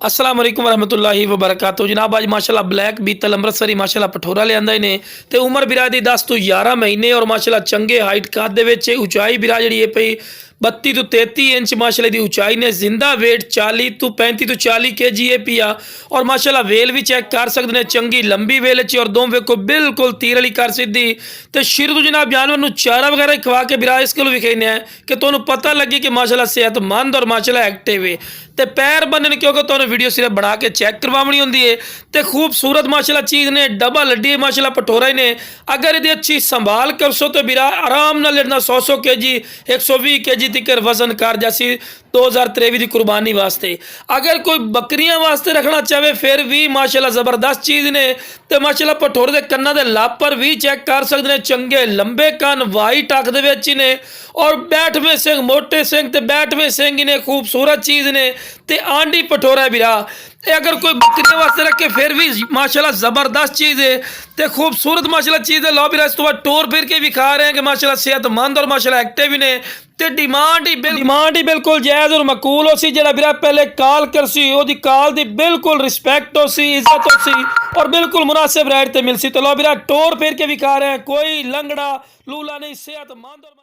अस्सलाम वालेकुम रहमतुल्लाहि व बरकातहू। जनाब अज माशाल्लाह ब्लैक बीतल अमृतसरी माशाल्लाह पठोरा लिया ने ते उम्र बिरा दी 10 तो 11 महीने और माशाल्लाह चंगे हाइट कद दे विच उचाई बिरा जिहड़ी है पई 32 तो 33 इंच माशाल्लाह दी उचाई ने। जिंदा वेट 40 तो 35 तो 40 kg है पिया और माशाल्लाह वेल भी चेक कर सकते हैं, चंगी लंबी वेल च और दोम वेखो बिल्कुल तीर वाली कर सीधी। तो शुरू तो जनाब जानवर नूं चारा वगैरह खवा के बिरा इस गल विखाने कि तुहानूं पता लगे कि माशाल्लाह सेहतमंद और माशाल्लाह एक्टिव है। तो पैर बनने क्योंकि तुहानूं वीडियो सिर्फ बना के चेक करवानी होंदी है। तो खूबसूरत माशाल्लाह चीज़ ने, डबल हड्डी है माशाल्लाह पठोरा ने। अगर ये अच्छी संभाल करसो तो बिरा आराम नाल 100 kg 120 kg तक वजन कर जासी 2023 की कुर्बानी वास्ते। अगर कोई बकरियां वास्ते रखना चाहे फिर भी माशाल्लाह जबरदस्त चीज़ ने। तो माशाल्लाह पठोरे के कन्ना के लापर भी चेक कर सकते हैं, चंगे लंबे कन वाइट अख दे विच ने और बैठवें सिंह मोटे सिंह ते बैठवें सिंह ने, खूबसूरत चीज़ ने। ते आंडी पठोरा बिरा अगर कोई बकरियां वास्ते रखे फिर भी माशाल्लाह जबरदस्त चीज़ है। तो खूबसूरत माशाल्लाह चीज़ है। लो बिरा इस तो बाद टोर फिर के भी खा रहे हैं कि माशाल्लाह सेहतमंद और माशाल्लाह एक्टिव भी ने। तो डिमांड ही बिल्कुल जायज़ और मकूल हो सी। जरा बिरा पहले कॉल कर सी ओदी कॉल दी बिल्कुल रिस्पैक्ट हो सी, इज्जत हो सी और बिल्कुल मुनासिब रेट ते मिल सी। तो लो बिरा टोर फिर के भी खा रहे हैं, कोई लंगड़ा लूला नहीं, सेहतमंद और